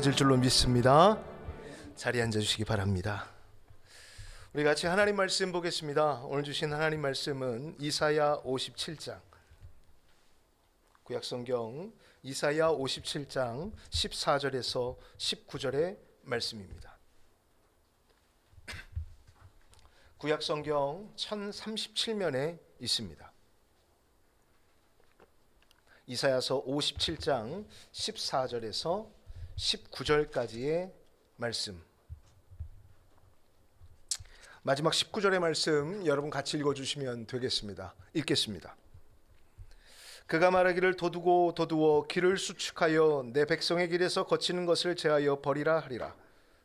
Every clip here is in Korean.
질 줄로 믿습니다. 자리에 앉아주시기 바랍니다. 우리 같이 하나님 말씀 보겠습니다. 오늘 주신 하나님 말씀은 이사야 57장, 구약성경 이사야 57장 14절에서 19절의 말씀입니다. 구약성경 1037면에 있습니다. 이사야서 57장 14절에서 19절까지의 말씀, 마지막 19절의 말씀 여러분 같이 읽어주시면 되겠습니다. 읽겠습니다. 그가 말하기를 도두고 도두어 길을 수축하여 내 백성의 길에서 거치는 것을 제하여 버리라 하리라.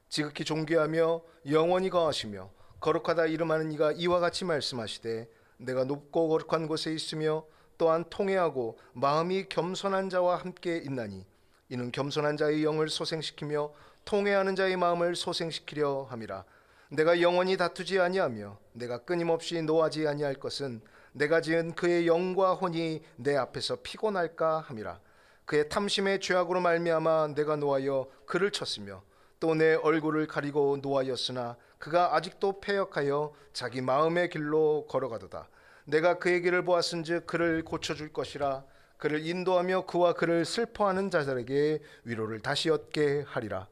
지극히 존귀하며 영원히 거하시며 거룩하다 이름하는 이가 이와 같이 말씀하시되 내가 높고 거룩한 곳에 있으며 또한 통회하고 마음이 겸손한 자와 함께 있나니 이는 겸손한 자의 영을 소생시키며 통회하는 자의 마음을 소생시키려 함이라. 내가 영원히 다투지 아니하며 내가 끊임없이 노하지 아니할 것은 내가 지은 그의 영과 혼이 내 앞에서 피곤할까 함이라. 그의 탐심의 죄악으로 말미암아 내가 노하여 그를 쳤으며 또 내 얼굴을 가리고 노하였으나 그가 아직도 패역하여 자기 마음의 길로 걸어가도다. 내가 그의 길을 보았은즉 그를 고쳐줄 것이라. 그를 인도하며 그와 그를 슬퍼하는 자들에게 위로를 다시 얻게 하리라.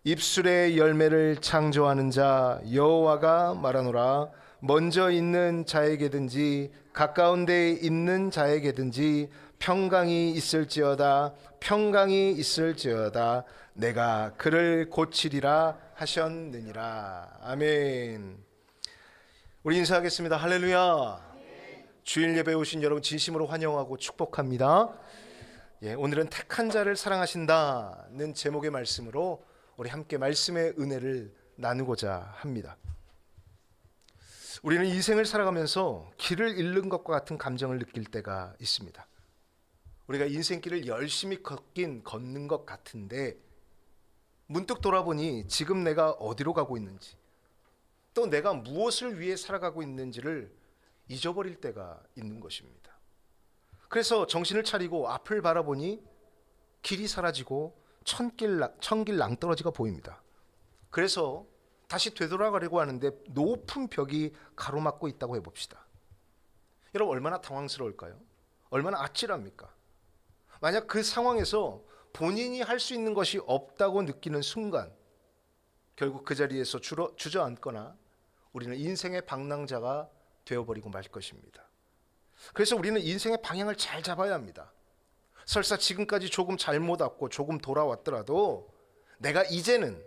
입술의 열매를 창조하는 자 여호와가 말하노라. 먼저 있는 자에게든지 가까운 데에 있는 자에게든지 평강이 있을지어다. 평강이 있을지어다. 내가 그를 고치리라 하셨느니라. 아멘. 우리 인사하겠습니다. 할렐루야. 주일 예배에 오신 여러분 진심으로 환영하고 축복합니다. 오늘은 택한 자를 사랑하신다는 제목의 말씀으로 우리 함께 말씀의 은혜를 나누고자 합니다. 우리는 인생을 살아가면서 길을 잃는 것과 같은 감정을 느낄 때가 있습니다. 우리가 인생길을 열심히 걷는 것 같은데 문득 돌아보니 지금 내가 어디로 가고 있는지, 또 내가 무엇을 위해 살아가고 있는지를 잊어버릴 때가 있는 것입니다. 그래서 정신을 차리고 앞을 바라보니 길이 사라지고 천길 낭떠러지가 보입니다. 그래서 다시 되돌아가려고 하는데 높은 벽이 가로막고 있다고 해봅시다. 여러분 얼마나 당황스러울까요? 얼마나 아찔합니까? 만약 그 상황에서 본인이 할 수 있는 것이 없다고 느끼는 순간 결국 그 자리에서 주저앉거나 우리는 인생의 방랑자가 되어버리고 말 것입니다. 그래서 우리는 인생의 방향을 잘 잡아야 합니다. 설사 지금까지 조금 잘못 왔고 조금 돌아왔더라도 내가 이제는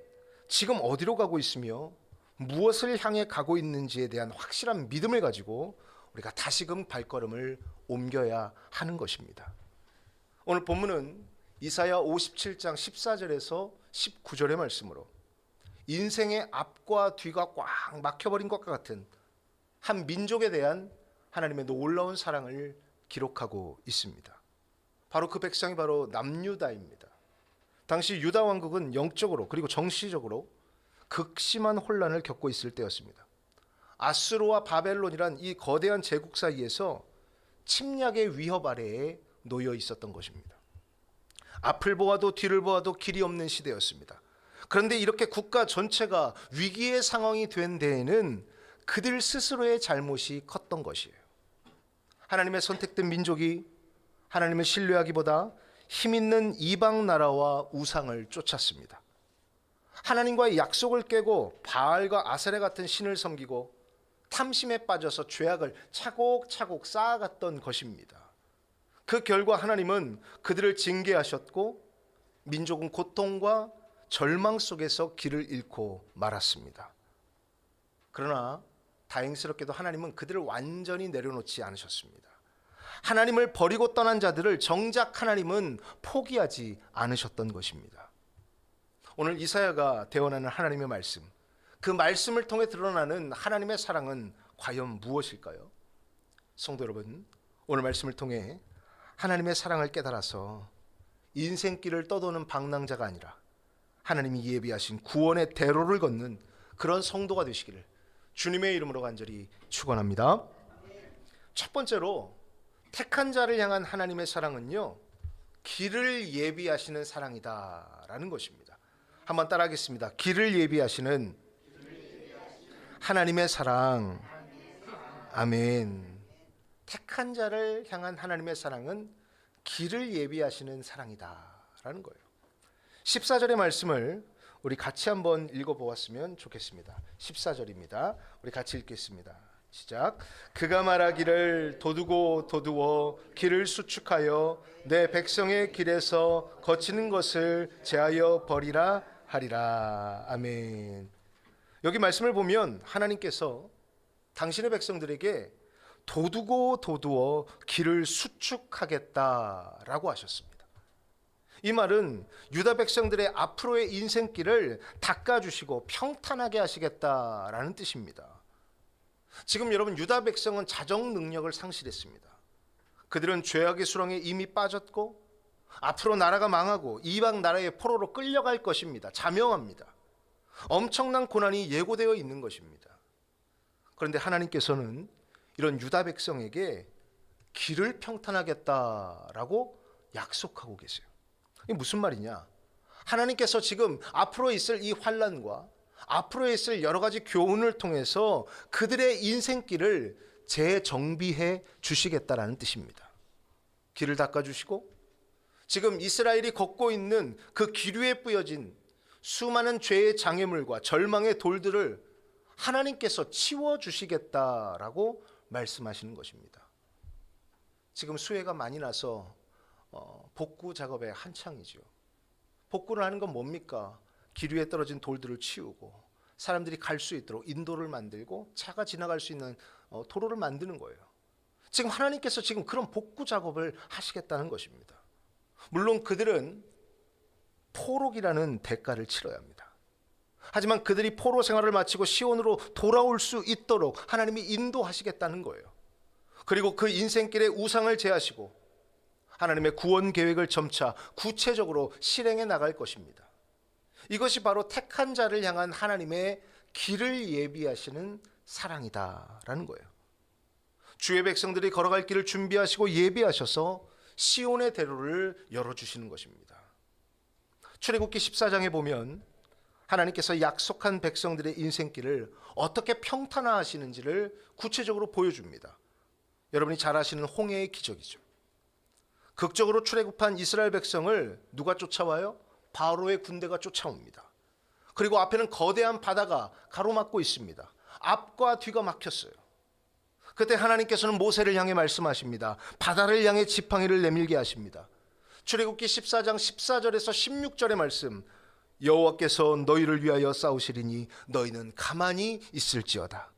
지금 어디로 가고 있으며 무엇을 향해 가고 있는지에 대한 확실한 믿음을 가지고 우리가 다시금 발걸음을 옮겨야 하는 것입니다. 오늘 본문은 이사야 57장 14절에서 19절의 말씀으로 인생의 앞과 뒤가 꽉 막혀버린 것과 같은 한 민족에 대한 하나님의 놀라운 사랑을 기록하고 있습니다. 바로 그 백성이 바로 남유다입니다. 당시 유다 왕국은 영적으로 그리고 정치적으로 극심한 혼란을 겪고 있을 때였습니다. 아수르와 바벨론이란 이 거대한 제국 사이에서 침략의 위협 아래에 놓여 있었던 것입니다. 앞을 보아도 뒤를 보아도 길이 없는 시대였습니다. 그런데 이렇게 국가 전체가 위기의 상황이 된 데에는 그들 스스로의 잘못이 컸던 것이에요. 하나님의 선택된 민족이 하나님을 신뢰하기보다 힘있는 이방 나라와 우상을 쫓았습니다. 하나님과의 약속을 깨고 바알과 아세라 같은 신을 섬기고 탐심에 빠져서 죄악을 차곡차곡 쌓아갔던 것입니다. 그 결과 하나님은 그들을 징계하셨고 민족은 고통과 절망 속에서 길을 잃고 말았습니다. 그러나 다행스럽게도 하나님은 그들을 완전히 내려놓지 않으셨습니다. 하나님을 버리고 떠난 자들을 정작 하나님은 포기하지 않으셨던 것입니다. 오늘 이사야가 대언하는 하나님의 말씀, 그 말씀을 통해 드러나는 하나님의 사랑은 과연 무엇일까요? 성도 여러분, 오늘 말씀을 통해 하나님의 사랑을 깨달아서 인생길을 떠도는 방랑자가 아니라 하나님이 예비하신 구원의 대로를 걷는 그런 성도가 되시기를 주님의 이름으로 간절히 축원합니다. 첫 번째로 택한 자를 향한 하나님의 사랑은요, 길을 예비하시는 사랑이다라는 것입니다. 한번 따라하겠습니다. 길을 예비하시는 하나님의 사랑. 아멘. 택한 자를 향한 하나님의 사랑은 길을 예비하시는 사랑이다라는 거예요. 14절의 말씀을 우리 같이 한번 읽어보았으면 좋겠습니다. 14절입니다. 우리 같이 읽겠습니다. 시작. 그가 말하기를 도두고 도두어 길을 수축하여 내 백성의 길에서 거치는 것을 제하여 버리라 하리라. 아멘. 여기 말씀을 보면 하나님께서 당신의 백성들에게 도두고 도두어 길을 수축하겠다라고 하셨습니다. 이 말은 유다 백성들의 앞으로의 인생길을 닦아주시고 평탄하게 하시겠다라는 뜻입니다. 지금 여러분, 유다 백성은 자정 능력을 상실했습니다. 그들은 죄악의 수렁에 이미 빠졌고 앞으로 나라가 망하고 이방 나라의 포로로 끌려갈 것입니다. 자명합니다. 엄청난 고난이 예고되어 있는 것입니다. 그런데 하나님께서는 이런 유다 백성에게 길을 평탄하겠다라고 약속하고 계세요. 이게 무슨 말이냐? 하나님께서 지금 앞으로 있을 이 환난과 앞으로 있을 여러 가지 교훈을 통해서 그들의 인생길을 재정비해 주시겠다라는 뜻입니다. 길을 닦아주시고 지금 이스라엘이 걷고 있는 그 길 위에 뿌여진 수많은 죄의 장애물과 절망의 돌들을 하나님께서 치워주시겠다라고 말씀하시는 것입니다. 지금 수해가 많이 나서 복구 작업에 한창이죠. 복구를 하는 건 뭡니까? 길 위에 떨어진 돌들을 치우고 사람들이 갈 수 있도록 인도를 만들고 차가 지나갈 수 있는 도로를 만드는 거예요. 지금 하나님께서 지금 그런 복구 작업을 하시겠다는 것입니다. 물론 그들은 포로기라는 대가를 치러야 합니다. 하지만 그들이 포로 생활을 마치고 시온으로 돌아올 수 있도록 하나님이 인도하시겠다는 거예요. 그리고 그 인생길에 우상을 제하시고 하나님의 구원 계획을 점차 구체적으로 실행해 나갈 것입니다. 이것이 바로 택한 자를 향한 하나님의 길을 예비하시는 사랑이다라는 거예요. 주의 백성들이 걸어갈 길을 준비하시고 예비하셔서 시온의 대로를 열어주시는 것입니다. 출애굽기 14장에 보면 하나님께서 약속한 백성들의 인생길을 어떻게 평탄화하시는지를 구체적으로 보여줍니다. 여러분이 잘 아시는 홍해의 기적이죠. 극적으로 출애굽한 이스라엘 백성을 누가 쫓아와요? 바로의 군대가 쫓아옵니다. 그리고 앞에는 거대한 바다가 가로막고 있습니다. 앞과 뒤가 막혔어요. 그때 하나님께서는 모세를 향해 말씀하십니다. 바다를 향해 지팡이를 내밀게 하십니다. 출애굽기 14장 14절에서 16절의 말씀, 여호와께서 너희를 위하여 싸우시리니 너희는 가만히 있을지어다.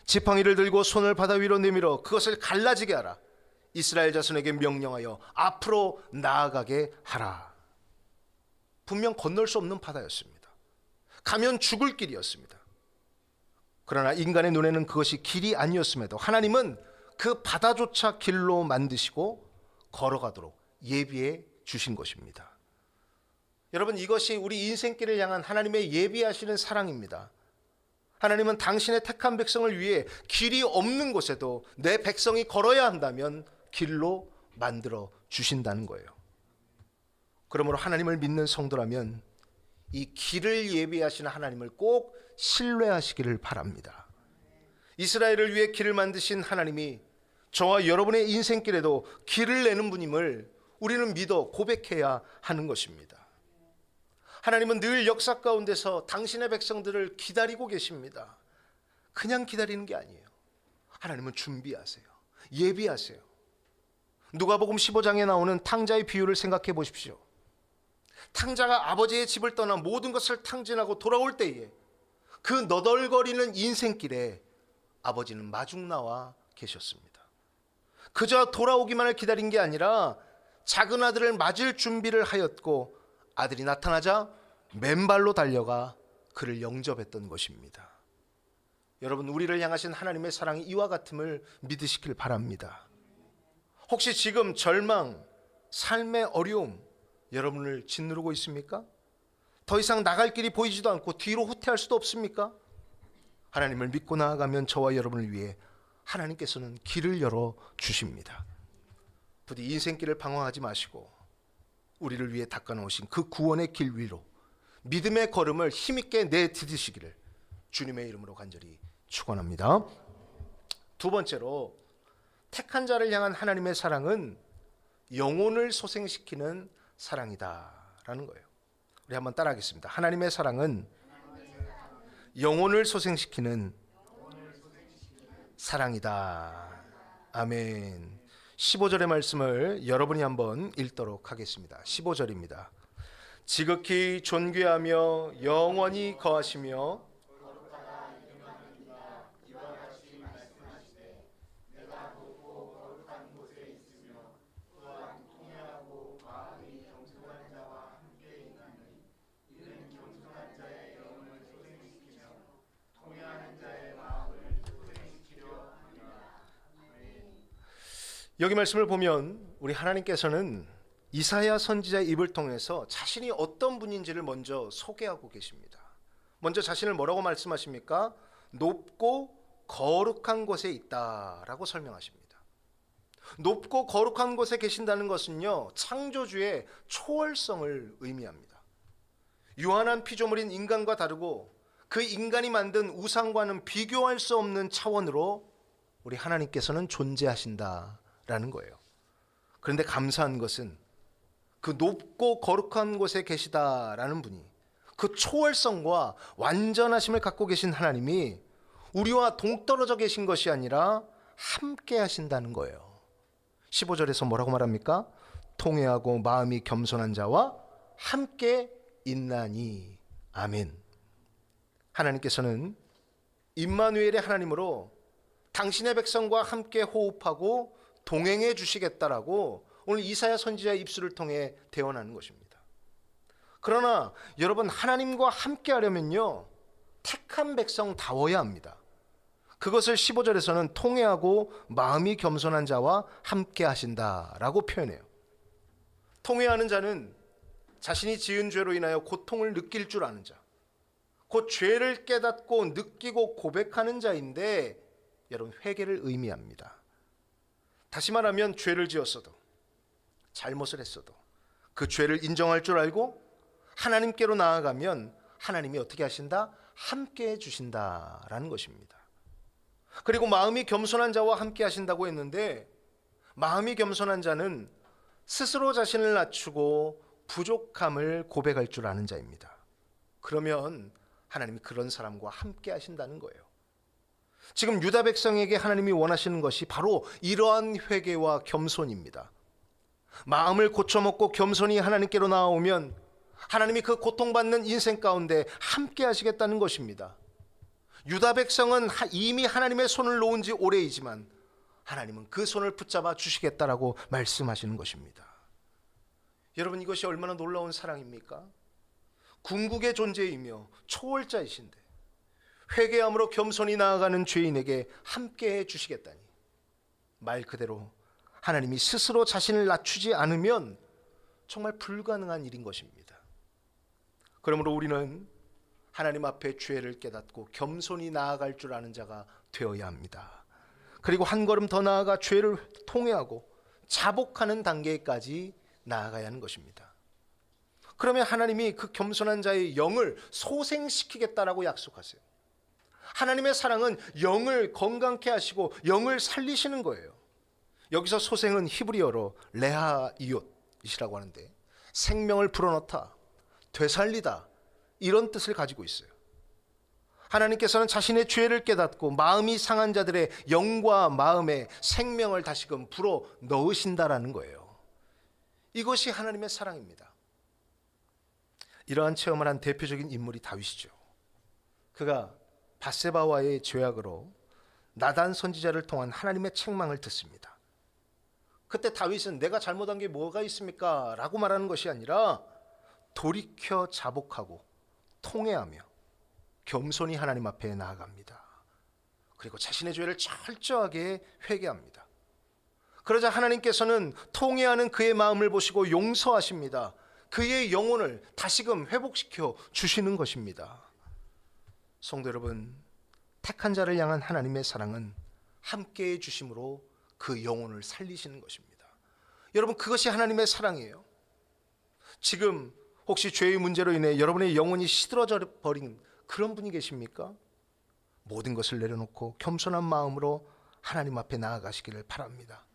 지팡이를 들고 손을 바다 위로 내밀어 그것을 갈라지게 하라. 이스라엘 자손에게 명령하여 앞으로 나아가게 하라. 분명 건널 수 없는 바다였습니다. 가면 죽을 길이었습니다. 그러나 인간의 눈에는 그것이 길이 아니었음에도 하나님은 그 바다조차 길로 만드시고 걸어가도록 예비해 주신 것입니다. 여러분, 이것이 우리 인생길을 향한 하나님의 예비하시는 사랑입니다. 하나님은 당신의 택한 백성을 위해 길이 없는 곳에도 내 백성이 걸어야 한다면 길로 만들어 주신다는 거예요. 그러므로 하나님을 믿는 성도라면 이 길을 예비하시는 하나님을 꼭 신뢰하시기를 바랍니다. 이스라엘을 위해 길을 만드신 하나님이 저와 여러분의 인생길에도 길을 내는 분임을 우리는 믿어 고백해야 하는 것입니다. 하나님은 늘 역사 가운데서 당신의 백성들을 기다리고 계십니다. 그냥 기다리는 게 아니에요. 하나님은 준비하세요. 예비하세요. 누가복음 15장에 나오는 탕자의 비유를 생각해 보십시오. 탕자가 아버지의 집을 떠나 모든 것을 탕진하고 돌아올 때에 그 너덜거리는 인생길에 아버지는 마중 나와 계셨습니다. 그저 돌아오기만을 기다린 게 아니라 작은 아들을 맞을 준비를 하였고 아들이 나타나자 맨발로 달려가 그를 영접했던 것입니다. 여러분, 우리를 향하신 하나님의 사랑이 이와 같음을 믿으시길 바랍니다. 혹시 지금 절망, 삶의 어려움 여러분을 짓누르고 있습니까? 더 이상 나갈 길이 보이지도 않고 뒤로 후퇴할 수도 없습니까? 하나님을 믿고 나아가면 저와 여러분을 위해 하나님께서는 길을 열어 주십니다. 부디 인생길을 방황하지 마시고 우리를 위해 닦아놓으신 그 구원의 길 위로 믿음의 걸음을 힘있게 내디디시기를 주님의 이름으로 간절히 축원합니다. 두 번째로, 택한 자를 향한 하나님의 사랑은 영혼을 소생시키는 사랑이다라는 거예요. 우리 한번 따라하겠습니다. 하나님의 사랑은 영혼을 소생시키는 사랑이다. 아멘. 15절의 말씀을 여러분이 한번 읽도록 하겠습니다. 15절입니다. 지극히 존귀하며 영원히 거하시며 여기 말씀을 보면 우리 하나님께서는 이사야 선지자의 입을 통해서 자신이 어떤 분인지를 먼저 소개하고 계십니다. 먼저 자신을 뭐라고 말씀하십니까? 높고 거룩한 곳에 있다라고 설명하십니다. 높고 거룩한 곳에 계신다는 것은요, 창조주의 초월성을 의미합니다. 유한한 피조물인 인간과 다르고 그 인간이 만든 우상과는 비교할 수 없는 차원으로 우리 하나님께서는 존재하신다라는 거예요. 그런데 감사한 것은 그 높고 거룩한 곳에 계시다라는 분이, 그 초월성과 완전하심을 갖고 계신 하나님이 우리와 동떨어져 계신 것이 아니라 함께 하신다는 거예요. 15절에서 뭐라고 말합니까? 통회하고 마음이 겸손한 자와 함께 있나니. 아멘. 하나님께서는 임마누엘의 하나님으로 당신의 백성과 함께 호흡하고 동행해 주시겠다라고 오늘 이사야 선지자의 입술을 통해 대언하는 것입니다. 그러나 여러분, 하나님과 함께 하려면요, 택한 백성다워야 합니다. 그것을 15절에서는 통회하고 마음이 겸손한 자와 함께 하신다라고 표현해요. 통회하는 자는 자신이 지은 죄로 인하여 고통을 느낄 줄 아는 자, 곧 죄를 깨닫고 느끼고 고백하는 자인데, 여러분, 회개를 의미합니다. 다시 말하면 죄를 지었어도, 잘못을 했어도 그 죄를 인정할 줄 알고 하나님께로 나아가면 하나님이 어떻게 하신다? 함께 해주신다라는 것입니다. 그리고 마음이 겸손한 자와 함께 하신다고 했는데, 마음이 겸손한 자는 스스로 자신을 낮추고 부족함을 고백할 줄 아는 자입니다. 그러면 하나님이 그런 사람과 함께 하신다는 거예요. 지금 유다 백성에게 하나님이 원하시는 것이 바로 이러한 회개와 겸손입니다. 마음을 고쳐먹고 겸손히 하나님께로 나아오면 하나님이 그 고통받는 인생 가운데 함께 하시겠다는 것입니다. 유다 백성은 이미 하나님의 손을 놓은 지 오래이지만 하나님은 그 손을 붙잡아 주시겠다라고 말씀하시는 것입니다. 여러분, 이것이 얼마나 놀라운 사랑입니까? 궁극의 존재이며 초월자이신데 회개함으로 겸손히 나아가는 죄인에게 함께해 주시겠다니, 말 그대로 하나님이 스스로 자신을 낮추지 않으면 정말 불가능한 일인 것입니다. 그러므로 우리는 하나님 앞에 죄를 깨닫고 겸손히 나아갈 줄 아는 자가 되어야 합니다. 그리고 한 걸음 더 나아가 죄를 통회하고 자복하는 단계까지 나아가야 하는 것입니다. 그러면 하나님이 그 겸손한 자의 영을 소생시키겠다라고 약속하세요. 하나님의 사랑은 영을 건강케 하시고 영을 살리시는 거예요. 여기서 소생은 히브리어로 레하이옷이라고 하는데, 생명을 불어넣다, 되살리다, 이런 뜻을 가지고 있어요. 하나님께서는 자신의 죄를 깨닫고 마음이 상한 자들의 영과 마음에 생명을 다시금 불어 넣으신다라는 거예요. 이것이 하나님의 사랑입니다. 이러한 체험을 한 대표적인 인물이 다윗이죠. 그가 밧세바와의 죄악으로 나단 선지자를 통한 하나님의 책망을 듣습니다. 그때 다윗은 내가 잘못한 게 뭐가 있습니까? 라고 말하는 것이 아니라 돌이켜 자복하고 통회하며 겸손히 하나님 앞에 나아갑니다. 그리고 자신의 죄를 철저하게 회개합니다. 그러자 하나님께서는 통회하는 그의 마음을 보시고 용서하십니다. 그의 영혼을 다시금 회복시켜 주시는 것입니다. 성도 여러분, 택한 자를 향한 하나님의 사랑은 함께해 주심으로 그 영혼을 살리시는 것입니다. 여러분, 그것이 하나님의 사랑이에요. 지금 혹시 죄의 문제로 인해 여러분의 영혼이 시들어져 버린 그런 분이 계십니까? 모든 것을 내려놓고 겸손한 마음으로 하나님 앞에 나아가시기를 바랍니다.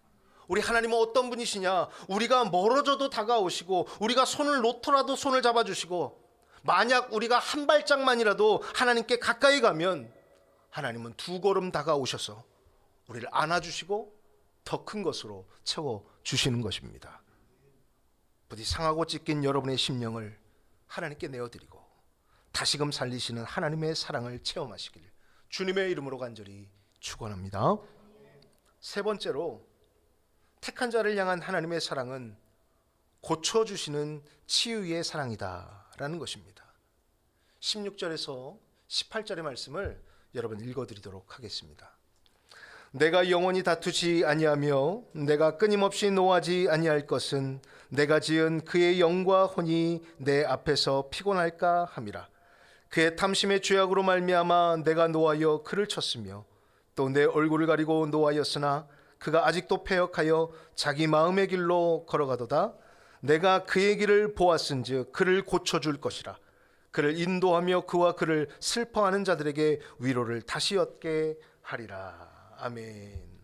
우리 하나님은 어떤 분이시냐? 우리가 멀어져도 다가오시고, 우리가 손을 놓더라도 손을 잡아주시고, 만약 우리가 한 발짝만이라도 하나님께 가까이 가면 하나님은 두 걸음 다가오셔서 우리를 안아주시고 더 큰 것으로 채워주시는 것입니다. 부디 상하고 찢긴 여러분의 심령을 하나님께 내어드리고 다시금 살리시는 하나님의 사랑을 체험하시길 주님의 이름으로 간절히 축원합니다. 세 번째로, 택한 자를 향한 하나님의 사랑은 고쳐주시는 치유의 사랑이다라는 것입니다. 16절에서 18절의 말씀을 여러분 읽어드리도록 하겠습니다. 내가 영원히 다투지 아니하며 내가 끊임없이 노하지 아니할 것은 내가 지은 그의 영과 혼이 내 앞에서 피곤할까 함이라. 그의 탐심의 죄악으로 말미암아 내가 노하여 그를 쳤으며 또 내 얼굴을 가리고 노하였으나 그가 아직도 패역하여 자기 마음의 길로 걸어가도다. 내가 그의 길을 보았은즉 그를 고쳐줄 것이라. 그를 인도하며 그와 그를 슬퍼하는 자들에게 위로를 다시 얻게 하리라. 아멘.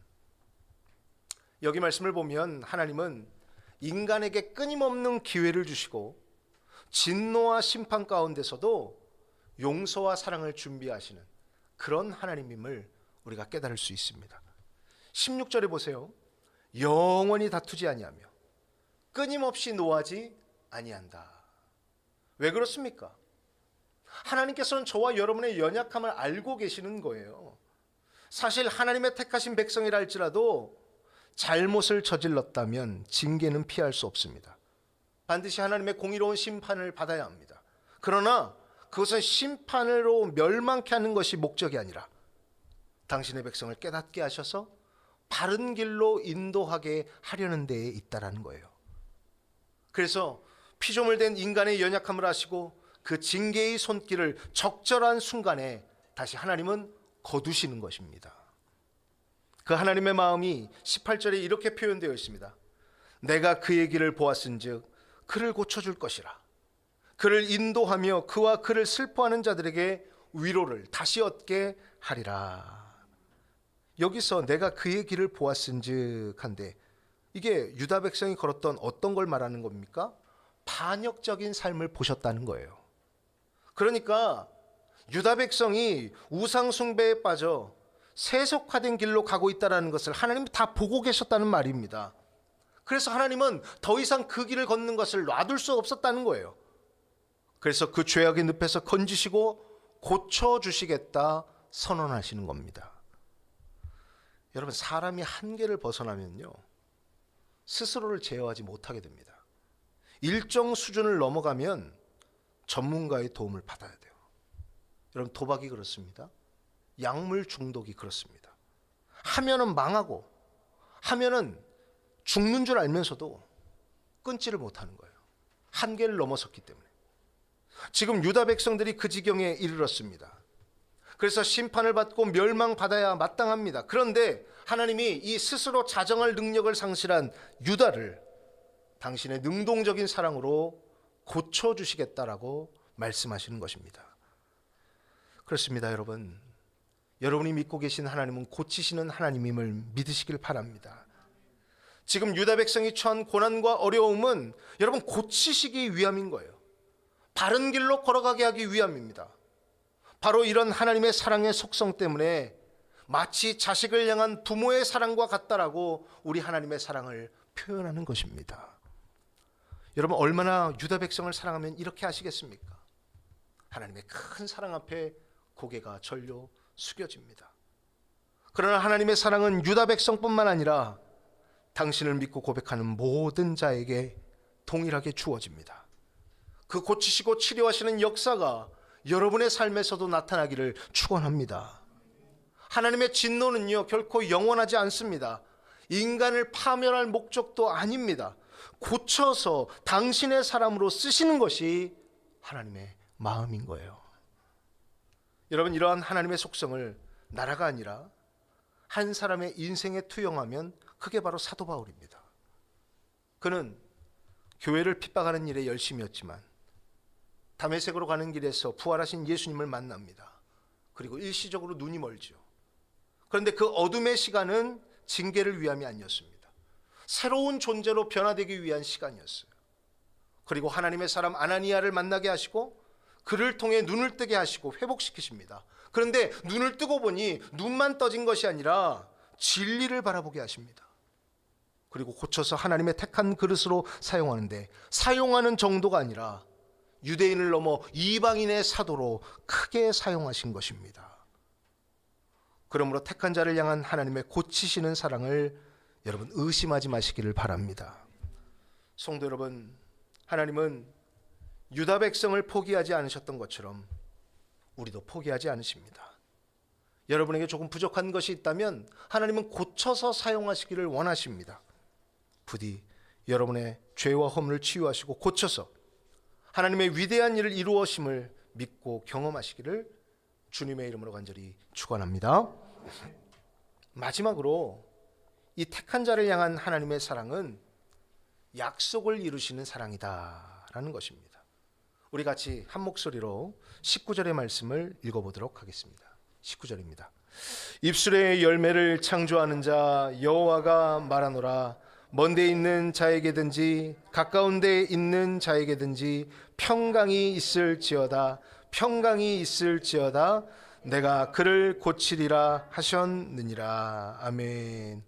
여기 말씀을 보면 하나님은 인간에게 끊임없는 기회를 주시고 진노와 심판 가운데서도 용서와 사랑을 준비하시는 그런 하나님임을 우리가 깨달을 수 있습니다. 16절에 보세요. 영원히 다투지 아니하며 끊임없이 노하지 아니한다. 왜 그렇습니까? 하나님께서는 저와 여러분의 연약함을 알고 계시는 거예요. 사실 하나님의 택하신 백성이라 할지라도 잘못을 저질렀다면 징계는 피할 수 없습니다. 반드시 하나님의 공의로운 심판을 받아야 합니다. 그러나 그것은 심판으로 멸망케 하는 것이 목적이 아니라 당신의 백성을 깨닫게 하셔서 바른 길로 인도하게 하려는 데에 있다라는 거예요. 그래서 피조물 된 인간의 연약함을 아시고 그 징계의 손길을 적절한 순간에 다시 하나님은 거두시는 것입니다. 그 하나님의 마음이 18절에 이렇게 표현되어 있습니다. 내가 그의 길을 보았은즉 그를 고쳐줄 것이라. 그를 인도하며 그와 그를 슬퍼하는 자들에게 위로를 다시 얻게 하리라. 여기서 내가 그의 길을 보았은즉 한데, 이게 유다 백성이 걸었던 어떤 걸 말하는 겁니까? 반역적인 삶을 보셨다는 거예요. 그러니까 유다 백성이 우상 숭배에 빠져 세속화된 길로 가고 있다는 것을 하나님이 다 보고 계셨다는 말입니다. 그래서 하나님은 더 이상 그 길을 걷는 것을 놔둘 수 없었다는 거예요. 그래서 그 죄악의 늪에서 건지시고 고쳐주시겠다 선언하시는 겁니다. 여러분, 사람이 한계를 벗어나면요, 스스로를 제어하지 못하게 됩니다. 일정 수준을 넘어가면 전문가의 도움을 받아야 돼요. 여러분, 도박이 그렇습니다. 약물 중독이 그렇습니다. 하면은 망하고 하면은 죽는 줄 알면서도 끊지를 못하는 거예요. 한계를 넘어섰기 때문에. 지금 유다 백성들이 그 지경에 이르렀습니다. 그래서 심판을 받고 멸망받아야 마땅합니다. 그런데 하나님이 이 스스로 자정할 능력을 상실한 유다를 당신의 능동적인 사랑으로 고쳐주시겠다라고 말씀하시는 것입니다. 그렇습니다, 여러분. 여러분이 믿고 계신 하나님은 고치시는 하나님임을 믿으시길 바랍니다. 지금 유다 백성이 처한 고난과 어려움은 여러분 고치시기 위함인 거예요. 바른 길로 걸어가게 하기 위함입니다. 바로 이런 하나님의 사랑의 속성 때문에 마치 자식을 향한 부모의 사랑과 같다라고 우리 하나님의 사랑을 표현하는 것입니다. 여러분, 얼마나 유다 백성을 사랑하면 이렇게 하시겠습니까? 하나님의 큰 사랑 앞에 고개가 절려 숙여집니다. 그러나 하나님의 사랑은 유다 백성뿐만 아니라 당신을 믿고 고백하는 모든 자에게 동일하게 주어집니다. 그 고치시고 치료하시는 역사가 여러분의 삶에서도 나타나기를 축원합니다. 하나님의 진노는요, 결코 영원하지 않습니다. 인간을 파멸할 목적도 아닙니다. 고쳐서 당신의 사람으로 쓰시는 것이 하나님의 마음인 거예요. 여러분, 이러한 하나님의 속성을 나라가 아니라 한 사람의 인생에 투영하면 그게 바로 사도 바울입니다. 그는 교회를 핍박하는 일에 열심이었지만 다메섹으로 가는 길에서 부활하신 예수님을 만납니다. 그리고 일시적으로 눈이 멀죠. 그런데 그 어둠의 시간은 징계를 위함이 아니었습니다. 새로운 존재로 변화되기 위한 시간이었어요. 그리고 하나님의 사람 아나니아를 만나게 하시고 그를 통해 눈을 뜨게 하시고 회복시키십니다. 그런데 눈을 뜨고 보니 눈만 떠진 것이 아니라 진리를 바라보게 하십니다. 그리고 고쳐서 하나님의 택한 그릇으로 사용하는데, 사용하는 정도가 아니라 유대인을 넘어 이방인의 사도로 크게 사용하신 것입니다. 그러므로 택한 자를 향한 하나님의 고치시는 사랑을 여러분 의심하지 마시기를 바랍니다. 성도 여러분, 하나님은 유다 백성을 포기하지 않으셨던 것처럼 우리도 포기하지 않으십니다. 여러분에게 조금 부족한 것이 있다면 하나님은 고쳐서 사용하시기를 원하십니다. 부디 여러분의 죄와 허물을 치유하시고 고쳐서 하나님의 위대한 일을 이루어심을 믿고 경험하시기를 주님의 이름으로 간절히 축원합니다. 마지막으로 이 택한 자를 향한 하나님의 사랑은 약속을 이루시는 사랑이다라는 것입니다. 우리 같이 한 목소리로 19절의 말씀을 읽어보도록 하겠습니다. 19절입니다. 입술의 열매를 창조하는 자 여호와가 말하노라. 먼데 있는 자에게든지 가까운 데 있는 자에게든지 평강이 있을지어다. 평강이 있을지어다. 내가 그를 고치리라 하셨느니라. 아멘.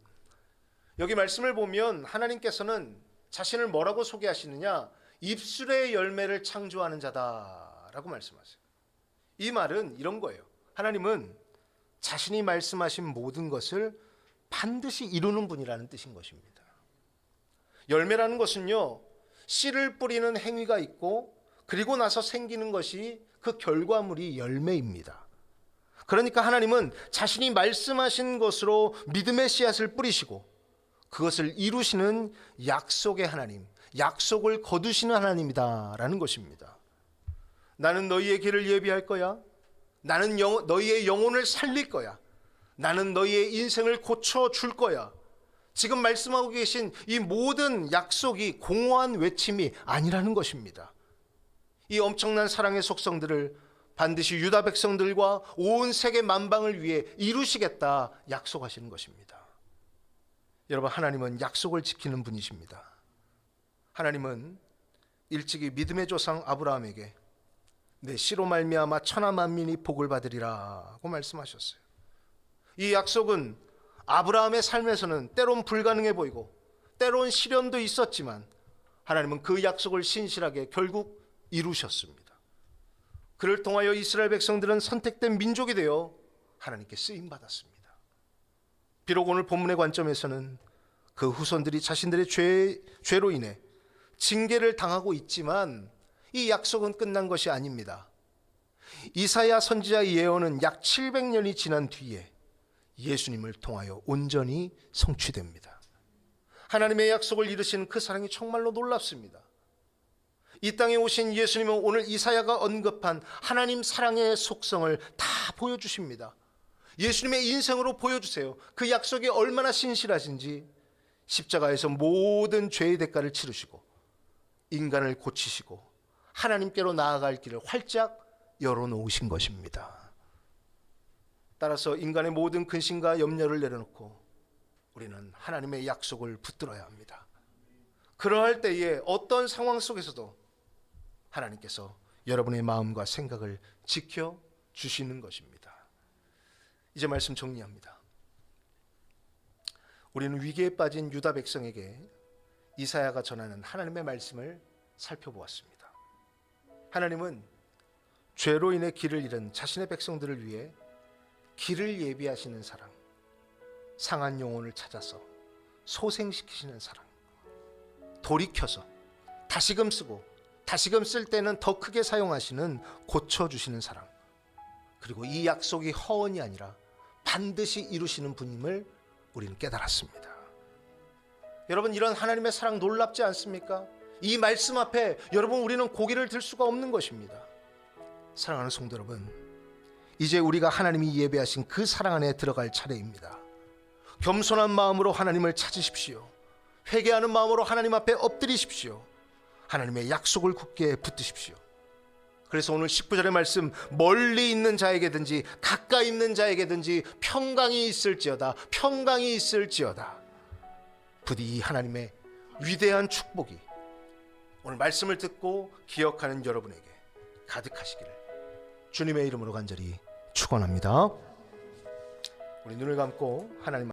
여기 말씀을 보면 하나님께서는 자신을 뭐라고 소개하시느냐? 입술의 열매를 창조하는 자다라고 말씀하세요. 이 말은 이런 거예요. 하나님은 자신이 말씀하신 모든 것을 반드시 이루는 분이라는 뜻인 것입니다. 열매라는 것은요, 씨를 뿌리는 행위가 있고 그리고 나서 생기는 것이 그 결과물이 열매입니다. 그러니까 하나님은 자신이 말씀하신 것으로 믿음의 씨앗을 뿌리시고 그것을 이루시는 약속의 하나님, 약속을 거두시는 하나님이다라는 것입니다. 나는 너희의 길을 예비할 거야. 나는 너희의 영혼을 살릴 거야. 나는 너희의 인생을 고쳐줄 거야. 지금 말씀하고 계신 이 모든 약속이 공허한 외침이 아니라는 것입니다. 이 엄청난 사랑의 속성들을 반드시 유다 백성들과 온 세계 만방을 위해 이루시겠다 약속하시는 것입니다. 여러분, 하나님은 약속을 지키는 분이십니다. 하나님은 일찍이 믿음의 조상 아브라함에게 내 씨로 말미암아 천하 만민이 복을 받으리라고 말씀하셨어요. 이 약속은 아브라함의 삶에서는 때론 불가능해 보이고 때론 시련도 있었지만 하나님은 그 약속을 신실하게 결국 이루셨습니다. 그를 통하여 이스라엘 백성들은 선택된 민족이 되어 하나님께 쓰임 받았습니다. 비록 오늘 본문의 관점에서는 그 후손들이 자신들의 죄로 인해 징계를 당하고 있지만 이 약속은 끝난 것이 아닙니다. 이사야 선지자의 예언은 약 700년이 지난 뒤에 예수님을 통하여 온전히 성취됩니다. 하나님의 약속을 이루신 그 사랑이 정말로 놀랍습니다. 이 땅에 오신 예수님은 오늘 이사야가 언급한 하나님 사랑의 속성을 다 보여주십니다. 예수님의 인생으로 보여주세요. 그 약속이 얼마나 신실하신지. 십자가에서 모든 죄의 대가를 치르시고 인간을 고치시고 하나님께로 나아갈 길을 활짝 열어놓으신 것입니다. 따라서 인간의 모든 근심과 염려를 내려놓고 우리는 하나님의 약속을 붙들어야 합니다. 그러할 때에 어떤 상황 속에서도 하나님께서 여러분의 마음과 생각을 지켜주시는 것입니다. 이제 말씀 정리합니다. 우리는 위기에 빠진 유다 백성에게 이사야가 전하는 하나님의 말씀을 살펴보았습니다. 하나님은 죄로 인해 길을 잃은 자신의 백성들을 위해 길을 예비하시는 사랑, 상한 영혼을 찾아서 소생시키시는 사랑, 돌이켜서 다시금 쓰고 다시금 쓸 때는 더 크게 사용하시는 고쳐주시는 사랑, 그리고 이 약속이 허언이 아니라 반드시 이루시는 분임을 우리는 깨달았습니다. 여러분, 이런 하나님의 사랑 놀랍지 않습니까? 이 말씀 앞에 여러분 우리는 고개를 들 수가 없는 것입니다. 사랑하는 성도 여러분, 이제 우리가 하나님이 예배하신 그 사랑 안에 들어갈 차례입니다. 겸손한 마음으로 하나님을 찾으십시오. 회개하는 마음으로 하나님 앞에 엎드리십시오. 하나님의 약속을 굳게 붙드십시오. 그래서 오늘 19절의 말씀, 멀리 있는 자에게든지 가까이 있는 자에게든지 평강이 있을지어다, 평강이 있을지어다. 부디 이 하나님의 위대한 축복이 오늘 말씀을 듣고 기억하는 여러분에게 가득하시기를 주님의 이름으로 간절히 축원합니다. 우리 눈을 감고 하나님